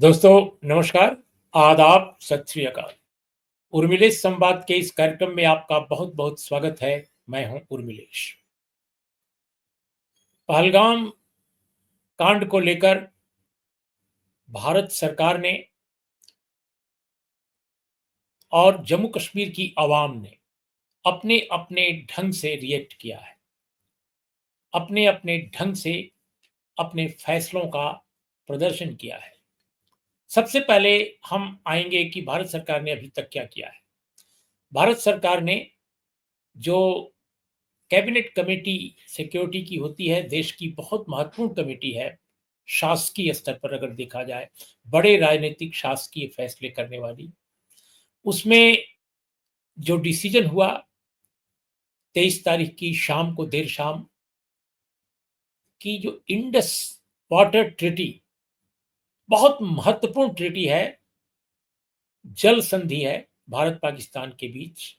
दोस्तों नमस्कार, आदाब, सत श्री अकाल। उर्मिलेश संवाद के इस कार्यक्रम में आपका बहुत-बहुत स्वागत है। मैं हूं उर्मिलेश। पहलगाम कांड को लेकर भारत सरकार ने और जम्मू कश्मीर की आवाम ने अपने-अपने ढंग से रिएक्ट किया है। अपने-अपने ढंग से अपने फैसलों का प्रदर्शन किया है। सबसे पहले हम आएँगे कि भारत सरकार ने अभी तक क्या किया है। भारत सरकार ने जो कैबिनेट कमेटी सिक्योरिटी की होती है, देश की बहुत महत्वपूर्ण कमेटी है, शासकीय स्तर पर अगर देखा जाए, बड़े राजनीतिक शासकीय फैसले करने वाली। उसमें जो डिसीजन हुआ 23 तारीख की शाम को, देर शाम, कि जो इंडस वाटर ट्रीटी बहुत महत्वपूर्ण ट्रीटी है, जल संधि है भारत पाकिस्तान के बीच,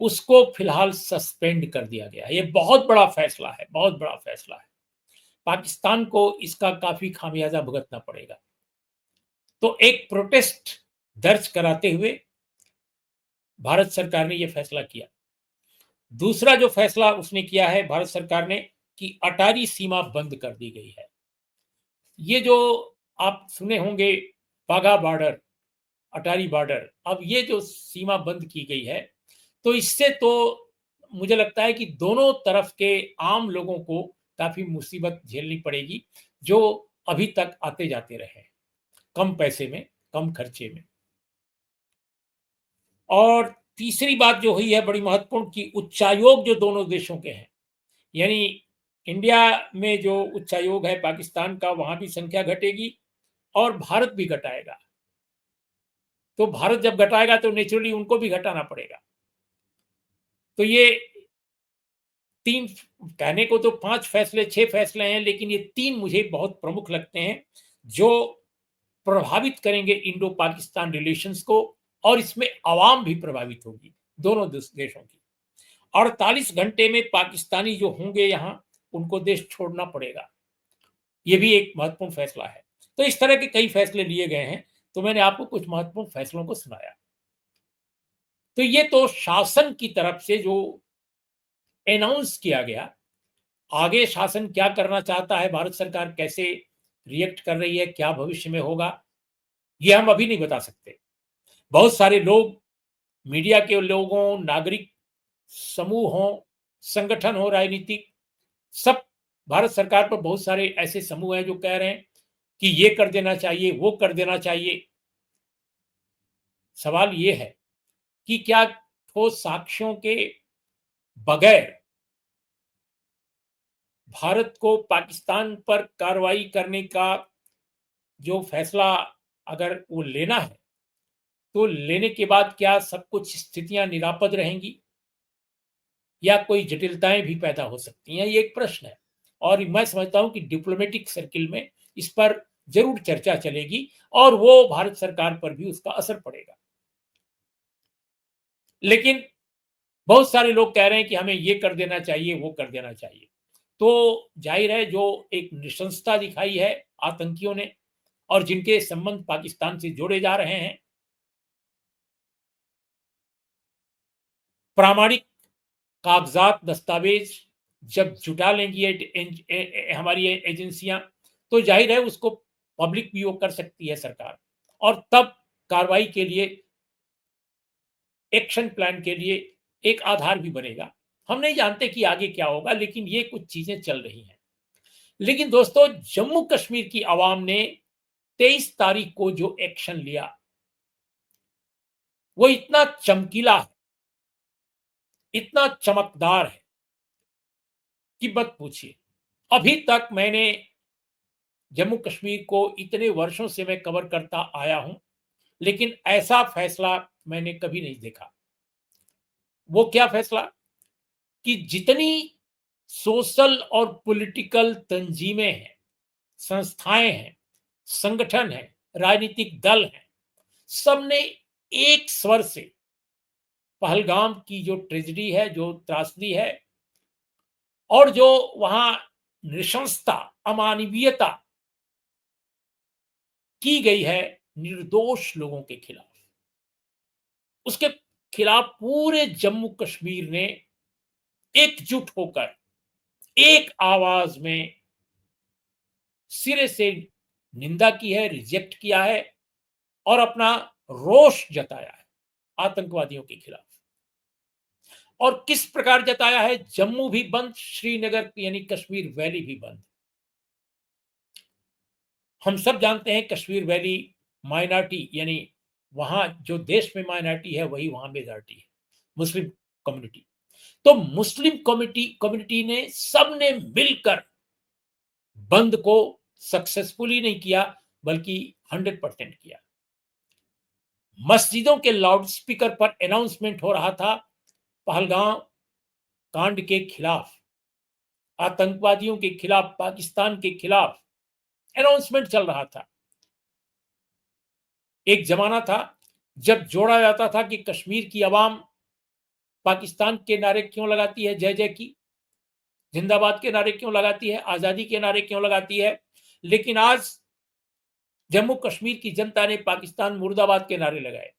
उसको फिलहाल सस्पेंड कर दिया गया है। ये बहुत बड़ा फैसला है, बहुत बड़ा फैसला है। पाकिस्तान को इसका काफ़ी खामियाज़ा भुगतना पड़ेगा। तो एक प्रोटेस्ट दर्ज कराते हुए भारत सरकार ने यह फैसला किया। दूसरा जो फैसला उसने किया है भारत सरकार ने, कि अटारी सीमा बंद कर दी गई है। ये जो आप सुने होंगे, वाघा बॉर्डर, अटारी बॉर्डर, अब ये जो सीमा बंद की गई है, तो इससे तो मुझे लगता है कि दोनों तरफ के आम लोगों को काफ़ी मुसीबत झेलनी पड़ेगी, जो अभी तक आते-जाते रहे हैं, कम पैसे में, कम खर्चे में। और तीसरी बात जो हुई है बड़ी महत्वपूर्ण, कि उच्चायोग जो दोनों देशों के हैं, यानी इंडिया में जो उच्चायोग है पाकिस्तान का, वहाँ भी संख्या घटेगी और भारत भी घटाएगा। तो भारत जब घटाएगा तो नेचुरली उनको भी घटाना पड़ेगा। तो ये 3, कहने को तो 5 फैसले, 6 फैसले हैं, लेकिन ये 3 मुझे बहुत प्रमुख लगते हैं, जो प्रभावित करेंगे इंडो पाकिस्तान रिलेशंस को, और इसमें अवाम भी प्रभावित होगी, दोनों देशों की। 48 घंटे में पाकिस्तानी जो होंगे यहाँ, उनको देश छोड़ना पड़ेगा। ये भी एक महत्वपूर्ण फैसला है। तो इस तरह के कई फैसले लिए गए हैं, तो मैंने आपको कुछ महत्वपूर्ण फैसलों को सुनाया। तो ये तो शासन की तरफ से जो अनाउंस किया गया। आगे शासन क्या करना चाहता है, भारत सरकार कैसे रिएक्ट कर रही है, क्या भविष्य में होगा, ये हम अभी नहीं बता सकते। बहुत सारे लोग, मीडिया के लोगों, नागरिक समूह हों, संगठन हो राजनीतिक, सब भारत सरकार पर, बहुत सारे ऐसे समूह हैं जो कह रहे हैं कि ये कर देना चाहिए, वो कर देना चाहिए। सवाल ये है कि क्या ठोस साक्ष्यों के बगैर भारत को पाकिस्तान पर कार्रवाई करने का जो फैसला अगर वो लेना है, तो लेने के बाद क्या सब कुछ स्थितियां निरापद रहेंगी, या कोई जटिलताएं भी पैदा हो सकती हैं? ये एक प्रश्न है, और मैं समझता हूं कि डिप्लोमेटिक सर्किल में इस पर जरूर चर्चा चलेगी, और वो भारत सरकार पर भी उसका असर पड़ेगा। लेकिन बहुत सारे लोग कह रहे हैं कि हमें ये कर देना चाहिए, वो कर देना चाहिए। तो जाहिर है, जो एक नृशंसता दिखाई है आतंकियों ने, और जिनके संबंध पाकिस्तान से जोड़े जा रहे हैं, प्रामाणिक कागजात, दस्तावेज जब जुटा लेंगी हमारी एजेंसियां, तो जाहिर है उसको पब्लिक भी वो कर सकती है सरकार, और तब कार्रवाई के लिए, एक्शन प्लान के लिए एक आधार भी बनेगा। हम नहीं जानते कि आगे क्या होगा, लेकिन ये कुछ चीजें चल रही हैं। लेकिन दोस्तों, जम्मू कश्मीर की आवाम ने 23 तारीख को जो एक्शन लिया, वो इतना चमकीला है, इतना चमकदार है कि मत पूछिए। अभी तक मैंने जम्मू कश्मीर को, इतने वर्षों से मैं कवर करता आया हूं, लेकिन ऐसा फैसला मैंने कभी नहीं देखा। वो क्या फैसला, कि जितनी सोशल और पॉलिटिकल तंजीमें हैं, संस्थाएं हैं, संगठन हैं, राजनीतिक दल हैं, सबने एक स्वर से पहलगाम की जो ट्रेजेडी है, जो त्रासदी है, और जो वहां नृशंसता, अमानवीयता, की गई है निर्दोष लोगों के खिलाफ, उसके खिलाफ पूरे जम्मू कश्मीर ने एकजुट होकर एक आवाज में सिरे से निंदा की है, रिजेक्ट किया है और अपना रोष जताया है आतंकवादियों के खिलाफ। और किस प्रकार जताया है? जम्मू भी बंद, श्रीनगर यानी कश्मीर वैली भी बंद। हम सब जानते हैं कश्मीर वैली माइनॉरिटी, यानी वहां जो देश में माइनॉरिटी है वही वहां मेजॉरिटी है, मुस्लिम कम्युनिटी। तो मुस्लिम कम्युनिटी ने सबने मिलकर बंद को सक्सेसफुली नहीं किया, बल्कि 100% किया। मस्जिदों के लाउड स्पीकर पर अनाउंसमेंट हो रहा था पहलगाम कांड के खिलाफ, आतंकवादियों के खिलाफ, पाकिस्तान के खिलाफ अनाउंसमेंट चल रहा था। एक जमाना था जब जोड़ा जाता था कि कश्मीर की आवाम पाकिस्तान के नारे क्यों लगाती है, जय जय की, जिंदाबाद के नारे क्यों लगाती है, आजादी के नारे क्यों लगाती है। लेकिन आज जम्मू कश्मीर की जनता ने पाकिस्तान मुर्दाबाद के नारे लगाए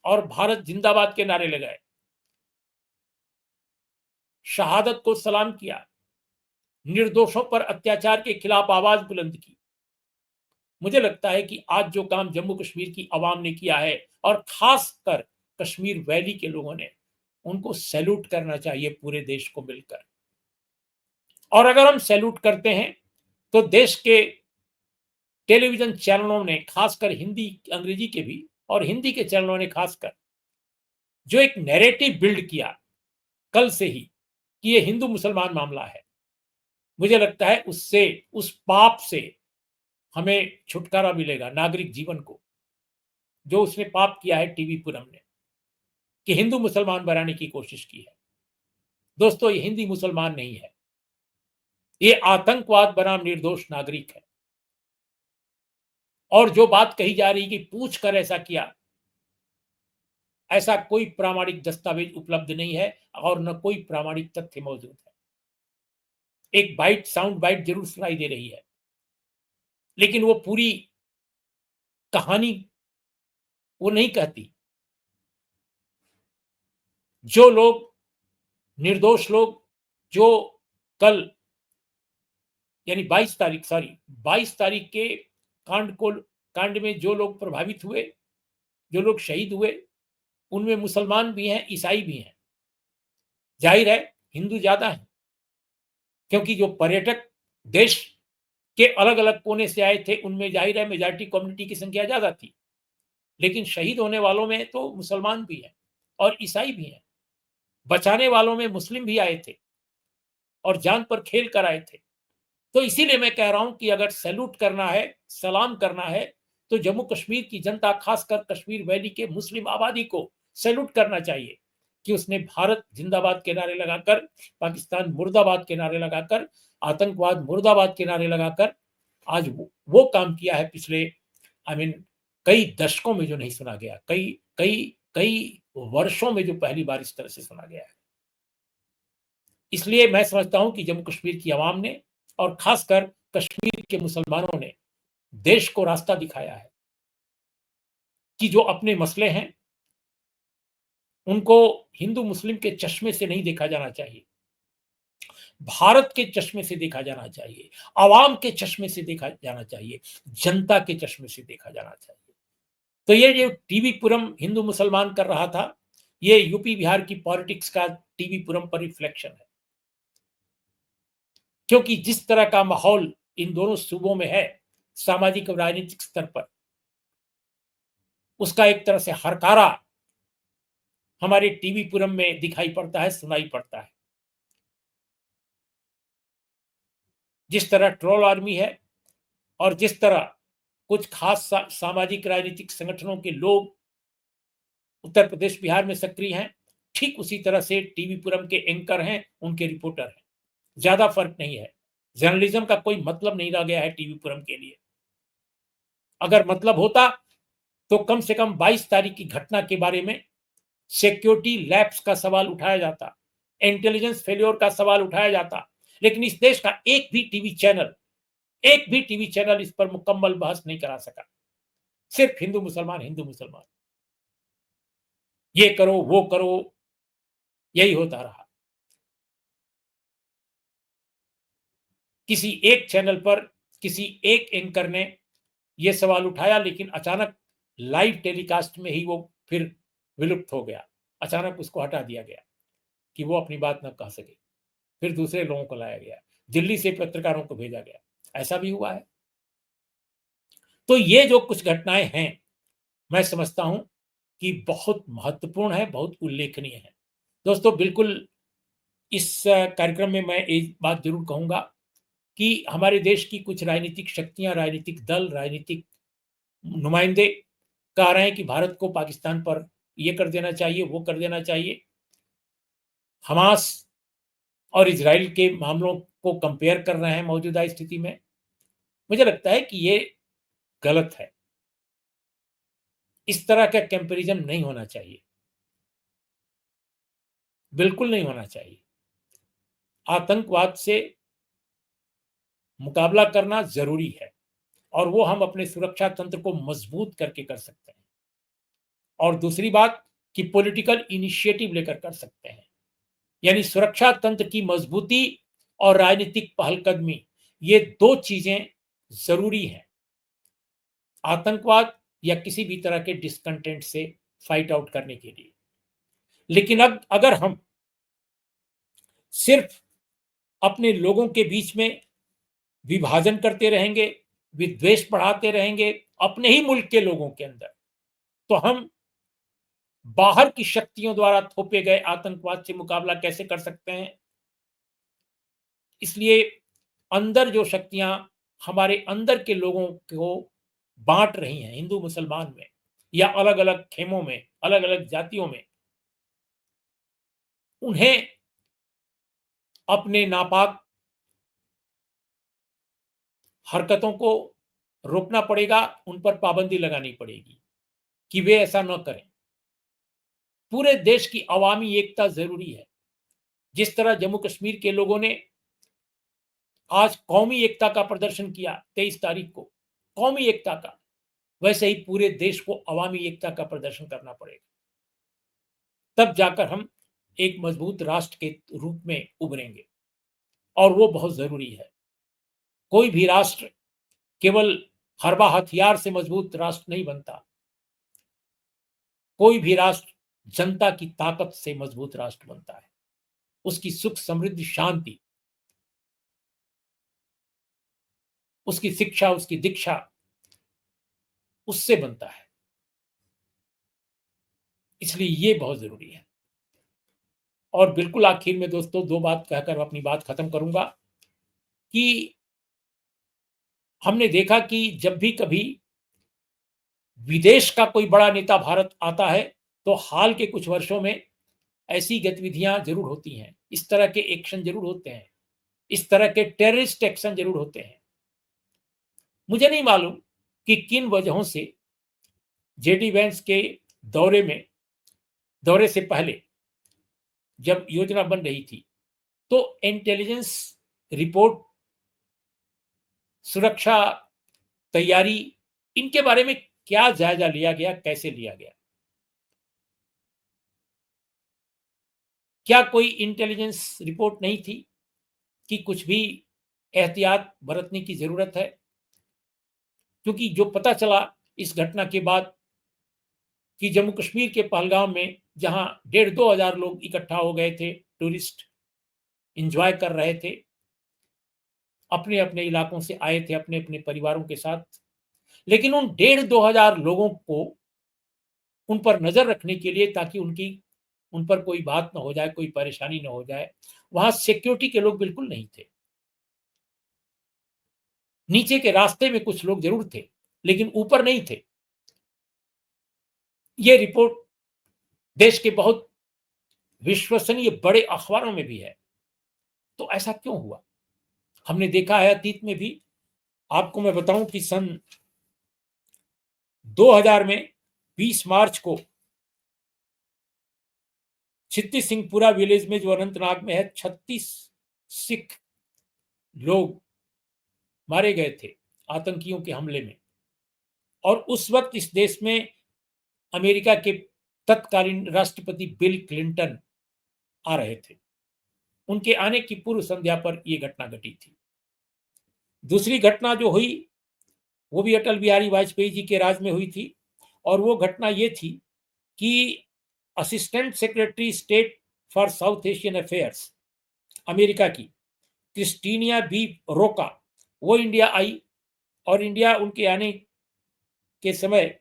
और भारत जिंदाबाद के नारे लगाए, शहादत को सलाम किया, निर्दोषों पर अत्याचार के खिलाफ आवाज बुलंद की। मुझे लगता है कि आज जो काम जम्मू कश्मीर की आवाम ने किया है और खासकर कश्मीर वैली के लोगों ने, उनको सैल्यूट करना चाहिए पूरे देश को मिलकर। और अगर हम सैल्यूट करते हैं तो देश के टेलीविजन चैनलों ने, खासकर हिंदी अंग्रेजी के भी और हिंदी के चैनलों ने खासकर, जो एक नैरेटिव बिल्ड किया कल से ही कि ये हिंदू मुसलमान मामला है, मुझे लगता है उससे, उस पाप से हमें छुटकारा मिलेगा नागरिक जीवन को, जो उसने पाप किया है टीवी पुरम ने, कि हिंदू मुसलमान बनाने की कोशिश की है। दोस्तों, ये हिंदी मुसलमान नहीं है, ये आतंकवाद बनाम निर्दोष नागरिक है। और जो बात कही जा रही कि पूछ कर ऐसा किया, ऐसा कोई प्रामाणिक दस्तावेज उपलब्ध नहीं है और न कोई प्रामाणिक तथ्य मौजूद है। एक बाइट, साउंड बाइट जरूर सुनाई दे रही है, लेकिन वो पूरी कहानी वो नहीं कहती। जो लोग, निर्दोष लोग, जो कल यानी 22 तारीख के कांड में जो लोग प्रभावित हुए, जो लोग शहीद हुए, उनमें मुसलमान भी हैं, ईसाई भी हैं। जाहिर है हिंदू ज्यादा हैं, क्योंकि जो पर्यटक देश के अलग अलग कोने से आए थे उनमें जाहिर है मेजॉरिटी कम्युनिटी की संख्या ज्यादा थी। लेकिन शहीद होने वालों में तो मुसलमान भी हैं और ईसाई भी हैं। बचाने वालों में मुस्लिम भी आए थे और जान पर खेल कर आए थे। तो इसीलिए मैं कह रहा हूं कि अगर सैल्यूट करना है, सलाम करना है, तो जम्मू कश्मीर की जनता, खासकर कश्मीर वैली के मुस्लिम आबादी को सैल्यूट करना चाहिए कि उसने भारत जिंदाबाद के नारे लगाकर, पाकिस्तान मुर्दाबाद के नारे लगाकर, आतंकवाद मुर्दाबाद के नारे लगाकर आज वो काम किया है पिछले कई दशकों में जो नहीं सुना गया, कई कई कई वर्षों में जो पहली बार इस तरह से सुना गया है। इसलिए मैं समझता हूं कि जम्मू कश्मीर की आवाम ने और खासकर कश्मीर के मुसलमानों ने देश को रास्ता दिखाया है कि जो अपने मसले हैं उनको हिंदू मुस्लिम के चश्मे से नहीं देखा जाना चाहिए, भारत के चश्मे से देखा जाना चाहिए, आवाम के चश्मे से देखा जाना चाहिए, जनता के चश्मे से देखा जाना चाहिए। तो ये जो टीवी पुरम हिंदू मुसलमान कर रहा था, ये यूपी बिहार की पॉलिटिक्स का टीवी पुरम पर रिफ्लेक्शन है। क्योंकि जिस तरह का माहौल इन दोनों सूबों में है सामाजिक और राजनीतिक स्तर पर, उसका एक तरह से हरकारा हमारे टीवी पुरम में दिखाई पड़ता है, सुनाई पड़ता है। जिस तरह ट्रोल आर्मी है और जिस तरह कुछ खास सामाजिक राजनीतिक संगठनों के लोग उत्तर प्रदेश बिहार में सक्रिय हैं, ठीक उसी तरह से टीवी पुरम के एंकर हैं, उनके रिपोर्टर हैं। ज्यादा फर्क नहीं है। जर्नलिज्म का कोई मतलब नहीं रह गया है टीवी पुरम के लिए। अगर मतलब होता तो कम से कम 22 तारीख की घटना के बारे में सिक्योरिटी लैप्स का सवाल उठाया जाता, इंटेलिजेंस फेल्योर का सवाल उठाया जाता। लेकिन इस देश का एक भी टीवी चैनल एक भी टीवी चैनल इस पर मुकम्मल बहस नहीं करा सका। सिर्फ हिंदू मुसलमान, हिंदू मुसलमान, ये करो, वो करो, यही होता रहा। किसी एक चैनल पर किसी एक एंकर ने यह सवाल उठाया, लेकिन अचानक लाइव टेलीकास्ट में ही वो फिर विलुप्त हो गया। अचानक उसको हटा दिया गया कि वो अपनी बात न कह सके। फिर दूसरे लोगों को लाया गया, दिल्ली से पत्रकारों को भेजा गया। ऐसा भी हुआ है। तो ये जो कुछ घटनाएं हैं, मैं समझता हूं कि बहुत महत्वपूर्ण है, बहुत उल्लेखनीय है। दोस्तों, बिल्कुल इस कार्यक्रम में मैं एक बात जरूर कहूंगा कि हमारे देश की कुछ राजनीतिक शक्तियां, राजनीतिक दल, राजनीतिक नुमाइंदे कह रहे हैं कि भारत को पाकिस्तान पर ये कर देना चाहिए, वो कर देना चाहिए। हमास और इजराइल के मामलों को कंपेयर कर रहे हैं मौजूदा स्थिति में। मुझे लगता है कि ये गलत है। इस तरह का कंपैरिजन नहीं होना चाहिए, बिल्कुल नहीं होना चाहिए। आतंकवाद से मुकाबला करना जरूरी है, और वो हम अपने सुरक्षा तंत्र को मजबूत करके कर सकते हैं। और दूसरी बात कि पॉलिटिकल इनिशिएटिव लेकर कर सकते हैं। यानी सुरक्षा तंत्र की मजबूती और राजनीतिक पहलकदमी, ये दो चीजें जरूरी हैं आतंकवाद या किसी भी तरह के डिसकंटेंट से फाइट आउट करने के लिए। लेकिन अब अगर हम सिर्फ अपने लोगों के बीच में विभाजन करते रहेंगे, विद्वेष बढ़ाते रहेंगे अपने ही मुल्क के लोगों के अंदर, तो हम बाहर की शक्तियों द्वारा थोपे गए आतंकवाद से मुकाबला कैसे कर सकते हैं। इसलिए अंदर जो शक्तियां हमारे अंदर के लोगों को बांट रही हैं, हिंदू मुसलमान में या अलग अलग खेमों में, अलग अलग जातियों में, उन्हें अपने नापाक हरकतों को रोकना पड़ेगा, उन पर पाबंदी लगानी पड़ेगी कि वे ऐसा न करें। पूरे देश की अवामी एकता जरूरी है। जिस तरह जम्मू कश्मीर के लोगों ने आज कौमी एकता का प्रदर्शन किया 23 तारीख को, कौमी एकता का, वैसे ही पूरे देश को अवामी एकता का प्रदर्शन करना पड़ेगा। तब जाकर हम एक मजबूत राष्ट्र के रूप में उभरेंगे, और वो बहुत जरूरी है। कोई भी राष्ट्र केवल हरबा हथियार से मजबूत राष्ट्र नहीं बनता। कोई भी राष्ट्र जनता की ताकत से मजबूत राष्ट्र बनता है। उसकी सुख, समृद्धि, शांति, उसकी शिक्षा, उसकी दीक्षा, उससे बनता है। इसलिए ये बहुत जरूरी है। और बिल्कुल आखिर में दोस्तों, दो बात कहकर अपनी बात खत्म करूंगा कि हमने देखा कि जब भी कभी विदेश का कोई बड़ा नेता भारत आता है, तो हाल के कुछ वर्षों में ऐसी गतिविधियां जरूर होती हैं, इस तरह के एक्शन जरूर होते हैं, इस तरह के टेररिस्ट एक्शन जरूर होते हैं। मुझे नहीं मालूम कि किन वजहों से जेडी वैंस के दौरे में दौरे से पहले जब योजना बन रही थी, तो इंटेलिजेंस रिपोर्ट, सुरक्षा तैयारी, इनके बारे में क्या जायजा लिया गया, कैसे लिया गया? क्या कोई इंटेलिजेंस रिपोर्ट नहीं थी कि कुछ भी एहतियात बरतने की जरूरत है? क्योंकि जो पता चला इस घटना के बाद कि जम्मू कश्मीर के पहलगाम में, जहां 1,500-2,000 लोग इकट्ठा हो गए थे, टूरिस्ट एंजॉय कर रहे थे, अपने अपने इलाकों से आए थे अपने अपने परिवारों के साथ, लेकिन उन 1,500-2,000 लोगों को उन पर नजर रखने के लिए, ताकि उन पर कोई बात ना हो जाए, कोई परेशानी ना हो जाए, वहां सिक्योरिटी के लोग बिल्कुल नहीं थे। नीचे के रास्ते में कुछ लोग जरूर थे, लेकिन ऊपर नहीं थे। यह रिपोर्ट देश के बहुत विश्वसनीय बड़े अखबारों में भी है। तो ऐसा क्यों हुआ? हमने देखा है अतीत में भी। आपको मैं बताऊं कि सन 2000 में 20 मार्च को छित्ती सिंहपुरा विलेज में, जो अनंतनाग में है, 36 सिख लोग मारे गए थे आतंकियों के हमले में। और उस वक्त इस देश में अमेरिका के तत्कालीन राष्ट्रपति बिल क्लिंटन आ रहे थे। उनके आने की पूर्व संध्या पर यह घटना घटी थी। दूसरी घटना जो हुई वो भी अटल बिहारी वाजपेयी जी के राज में हुई थी, और वो घटना ये थी कि assistant secretary state for south Asian affairs America की क्रिस्टीनिया बी रोका, वो इंडिया आई। और इंडिया उनके आने के समय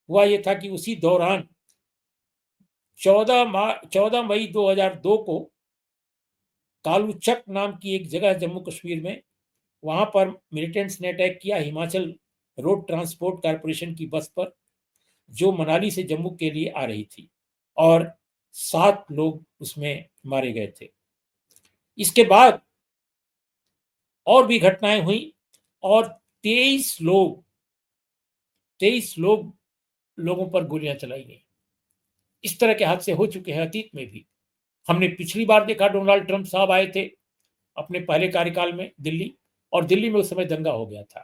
हुआ ये था कि उसी दौरान 14 मई 2002 को कालूचक नाम की एक जगह जम्मू कश्मीर में, वहां पर मिलिटेंट्स ने अटैक किया हिमाचल रोड ट्रांसपोर्ट कॉरपोरेशन की बस पर, जो मनाली से जम्मू के लिए आ रही थी, और 7 लोग उसमें मारे गए थे। इसके बाद और भी घटनाएं हुई और 23 लोगों पर गोलियां चलाई गई। इस तरह के हादसे हो चुके हैं अतीत में भी। हमने पिछली बार देखा डोनाल्ड ट्रंप साहब आए थे अपने पहले कार्यकाल में दिल्ली, और दिल्ली में उस समय दंगा हो गया था।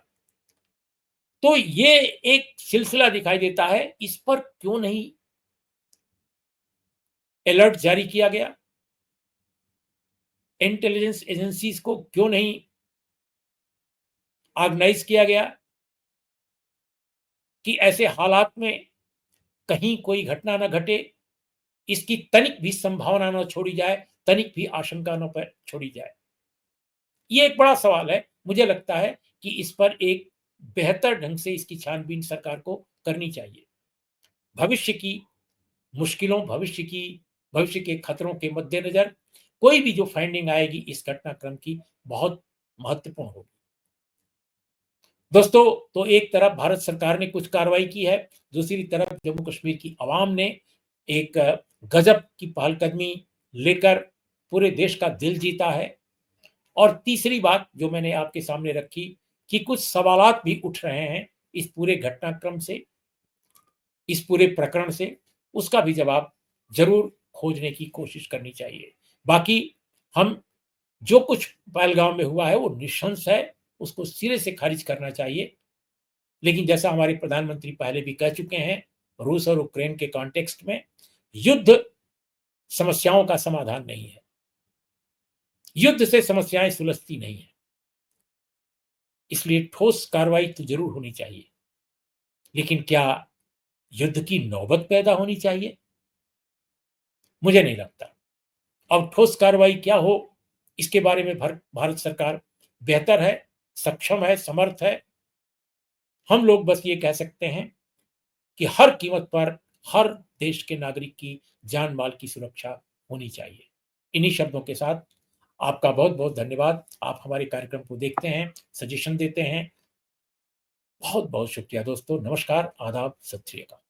तो ये एक सिलसिला दिखाई देता है। इस पर क्यों नहीं अलर्ट जारी किया गया? इंटेलिजेंस एजेंसीज को क्यों नहीं ऑर्गेनाइज किया गया कि ऐसे हालात में कहीं कोई घटना न घटे, इसकी तनिक भी संभावना न छोड़ी जाए, तनिक भी आशंका न छोड़ी जाए? ये एक बड़ा सवाल है। मुझे लगता है कि इस पर एक बेहतर ढंग से इसकी छानबीन सरकार को करनी चाहिए। भविष्य की मुश्किलों, भविष्य के खतरों के मद्देनजर कोई भी जो फाइंडिंग आएगी इस घटनाक्रम की, बहुत महत्वपूर्ण होगी। दोस्तों, तो एक तरफ भारत सरकार ने कुछ कार्रवाई की है, दूसरी तरफ जम्मू कश्मीर की आवाम ने एक गजब की पहलकदमी लेकर पूरे देश का दिल जीता है। और तीसरी बात जो मैंने आपके सामने रखी कि कुछ सवालात भी उठ रहे हैं इस पूरे घटनाक्रम से, इस पूरे प्रकरण से, उसका भी जवाब जरूर खोजने की कोशिश करनी चाहिए। बाकी हम जो कुछ पहलगाम में हुआ है वो निशंस है, उसको सिरे से खारिज करना चाहिए। लेकिन जैसा हमारे प्रधानमंत्री पहले भी कह चुके हैं, रूस और यूक्रेन के कॉन्टेक्स्ट में युद्ध समस्याओं का समाधान नहीं है, युद्ध से समस्याएं सुलझती नहीं है। इसलिए ठोस कार्रवाई तो जरूर होनी चाहिए, लेकिन क्या युद्ध की नौबत पैदा होनी चाहिए? मुझे नहीं लगता। अब ठोस कार्रवाई क्या हो, इसके बारे में भारत सरकार बेहतर है, सक्षम है, समर्थ है। हम लोग बस ये कह सकते हैं कि हर कीमत पर हर देश के नागरिक की जान माल की सुरक्षा होनी चाहिए। इन्हीं शब्दों के साथ आपका बहुत बहुत धन्यवाद। आप हमारे कार्यक्रम को देखते हैं, सजेशन देते हैं। बहुत बहुत शुक्रिया दोस्तों। नमस्कार, आदाब, सत श्री अकाल।